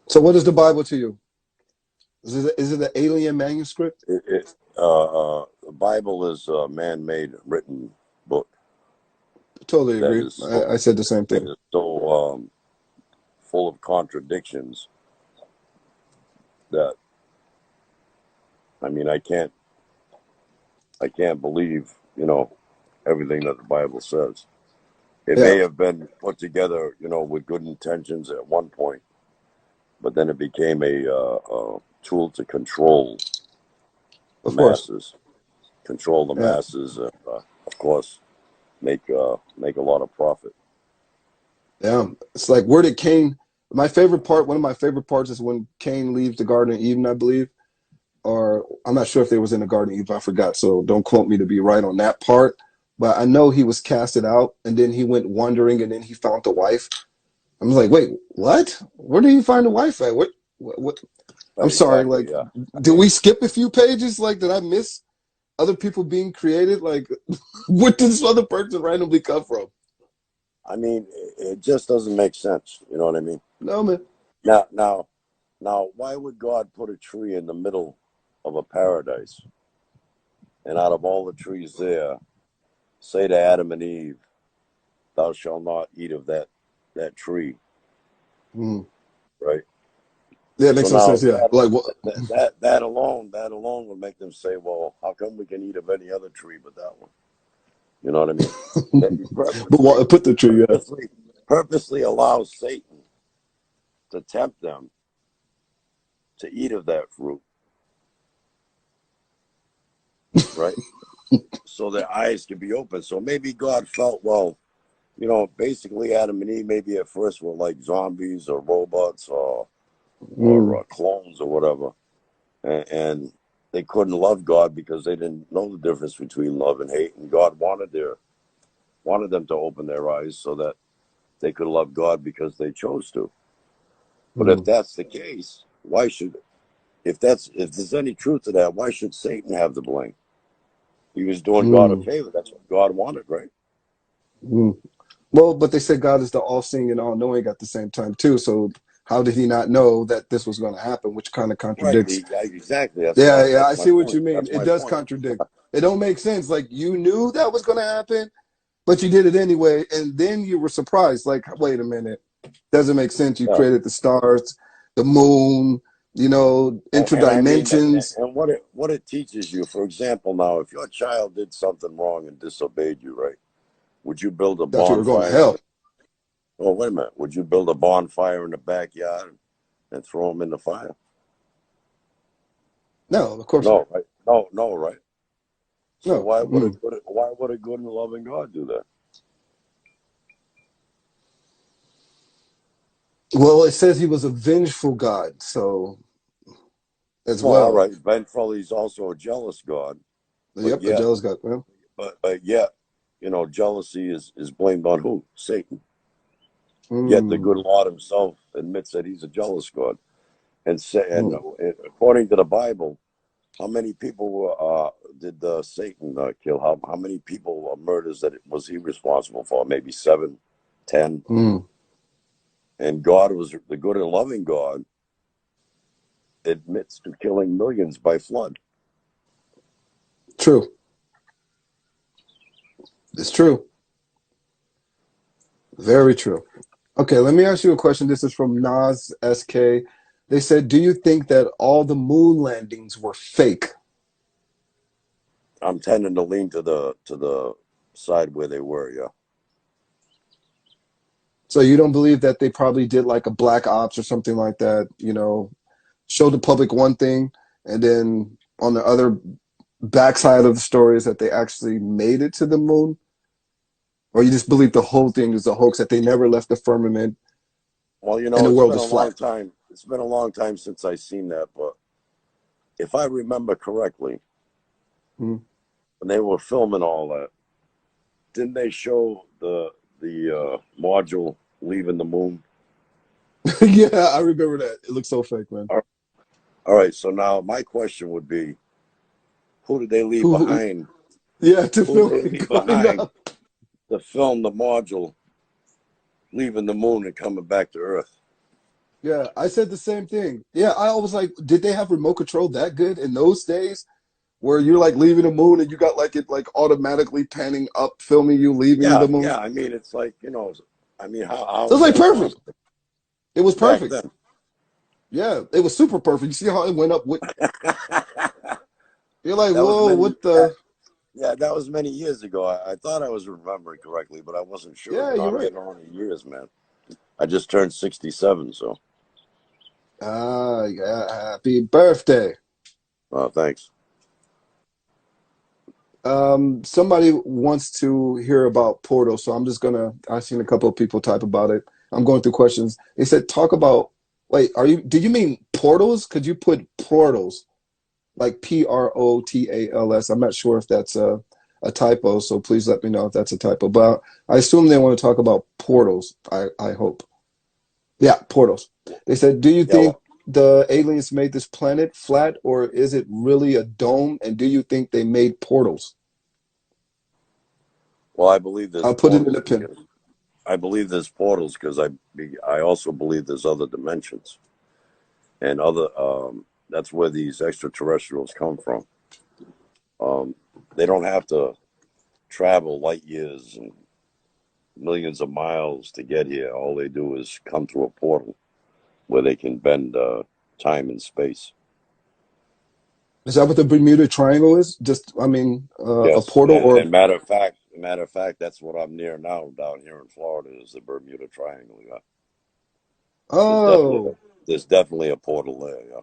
So what is the Bible to you? Is it an alien manuscript? The Bible is a man-made written book Totally that agree. is I said the same thing. so full of contradictions that I mean I can't believe everything that the Bible says. It Yeah, may have been put together with good intentions at one point, but then it became a tool to the of course. masses, control the Yeah, masses, and of course make a lot of profit. yeah. It's like where did Cain? My favorite part, one of my favorite parts, is when Cain leaves the Garden of Eden, I believe, or I'm not sure if they was in the Garden of Eden. I forgot, so don't quote me to be right on that part. But I know he was casted out, and then he went wandering, and then he found the wife. I'm like, wait, what? Where did he find the wife at? What? I'm Right, sorry. exactly. Like, Yeah. I did mean, we skip a few pages? Like, did I miss other people being created? Like, where did this other person randomly come from? it just doesn't make sense. You know what I mean? No, man. Now, now, now, why would God put a tree in the middle of a paradise, and out of all the trees there, say to Adam and Eve, "Thou shalt not eat of that tree," Mm. right? Yeah, it So makes no sense. now Yeah, like what? that alone would make them say, "Well, how come we can eat of any other tree but that one?" You know what I mean? That he But what? Put the tree. Yeah. purposely allows Satan to tempt them to eat of that fruit, right? So their eyes can be open. So maybe God felt, well, basically Adam and Eve maybe at first were like zombies or robots or Mm. clones or whatever, and they couldn't love God because they didn't know the difference between love and hate, and God wanted them to open their eyes so that they could love God because they chose to. But if Mm. that's the case, why should if there's any truth to that, why should Satan have the blame? He was doing God a Mm. favor. That's what God wanted, right? Mm. Well, but they said God is the all-seeing and all-knowing at the same time too. So how did he not know that this was going to happen? Which kind of Right. contradicts. Yeah, exactly. That's Yeah, what yeah, I that's my see what you point. mean. That's It my does point. contradict. It don't make sense. Like you knew that was going to happen, but you did it anyway, and then you were surprised. Like, wait a minute, doesn't make sense. You Yeah. created the stars, the moon, And I mean, interdimensions. and what it teaches you, for example, now, if your child did something wrong and disobeyed you, right? Would you build a Thought you were going to bonfire? hell. Oh, wait a minute. Would you build a bonfire in the backyard and throw them in the fire? No, of course not. No, right? No, no, right? So No. Mm. why would a good and loving God do that? Well, it says he was a vengeful God, so as Well, all well. right. Vengeful, he's also a jealous God, but Yep, a yet, jealous God. Well, but yet, jealousy is blamed on who? Satan. Yet the good mm, Lord himself admits that he's a jealous God. And mm. according to the Bible, how many people did Satan kill? How many people murders that was he responsible for? Maybe seven, 10. Mm. And God was the good and loving God admits to killing millions by flood. True. It's true. Very true. Okay, let me ask you a question. This is from Nas SK. They said, "Do you think that all the moon landings were fake?" I'm tending to lean to the side where they were. Yeah. So you don't believe that they probably did like a black ops or something like that, show the public one thing, and then on the other backside of the story is that they actually made it to the moon? Or you just believe the whole thing is a hoax, that they never left the firmament Well, and the it's world been is a long flat? time. It's been a long time since I seen that, but if I remember correctly, Mm. when they were filming all that, didn't they show the module leaving the moon? Yeah, I remember that. It looks so fake, man. All all right. So now my question would be, who did they leave Who behind? yeah, to Who did film they it leave going behind up. to film the module leaving the moon and coming back to Earth? Yeah, I said the same thing. Yeah, I was like, did they have remote control that good in those days where you're like leaving the moon and you got like it like automatically panning up, filming you leaving Yeah, the moon? yeah. I mean, it's like, I mean, So how it's like more perfect. possible It was back perfect. then? Yeah, it was super perfect. You see how it went up with, that you're like, was whoa, many. what the? Yeah, that was many years ago. I thought I was remembering correctly, but I wasn't sure. Yeah, you're I'm right. getting on in years, man. I just turned 67, so Ah, yeah, happy birthday. thanks. Somebody wants to hear about Portal, so I'm just gonna. I've seen a couple of people type about it. I'm going through questions. They said talk about. Wait, do you mean portals? Could you put portals like Protals? I'm not sure if that's a typo, so please let me know if that's a typo. But I assume they want to talk about portals. I hope. Yeah, portals. They said, do you Yeah, think the aliens made this planet flat, or is it really a dome? And do you think they made portals? well, I believe there's I'll put it in portals a pin. because I also believe there's other dimensions and other. That's where these extraterrestrials come from. Um, they don't have to travel light years and millions of miles to get here. All they do is come through a portal where they can bend time and space. Is that what the Bermuda Triangle is? Just, I mean, a Yes, portal or? and matter of fact, that's what I'm near now down here in Florida is the Bermuda Triangle. Yeah, there's definitely Oh, there's definitely a portal there. Yeah.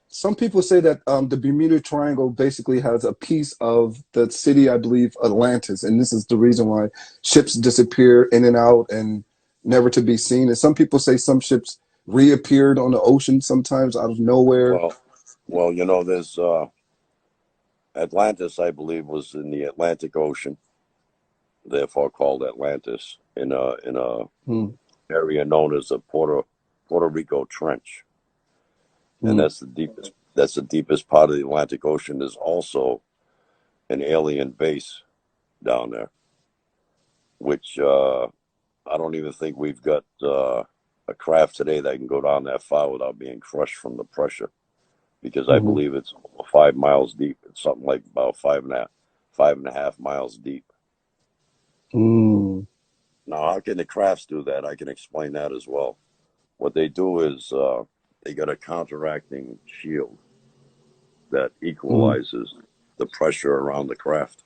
some people say that the Bermuda Triangle basically has a piece of the city, I believe, Atlantis, and this is the reason why ships disappear in and out and never to be seen. And some people say some ships reappeared on the ocean sometimes out of nowhere. Well, there's Atlantis. I believe was in the Atlantic Ocean, therefore called Atlantis, in a Hmm, area known as the Puerto Rico Trench, and hmm, that's the deepest part of the Atlantic Ocean. There's also an alien base down there, which I don't even think we've got a craft today that can go down that far without being crushed from the pressure. Because I hmm, believe it's 5 miles deep. It's something like about 5.5 miles deep. hmm, Now, how can the crafts do that? I can explain that as well. What they do is they got a counteracting shield that hmm, equalizes the pressure around the craft.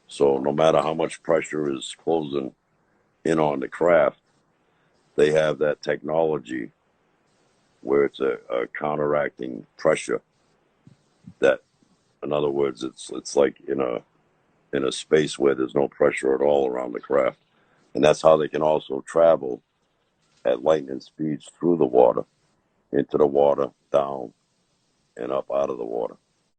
So no matter how much pressure is closing in on the craft, they have that technology where it's a counteracting pressure that, in other words, it's like in a space where there's no pressure at all around the craft. And that's how they can also travel at lightning speeds through the water, into the water, down, and up out of the water.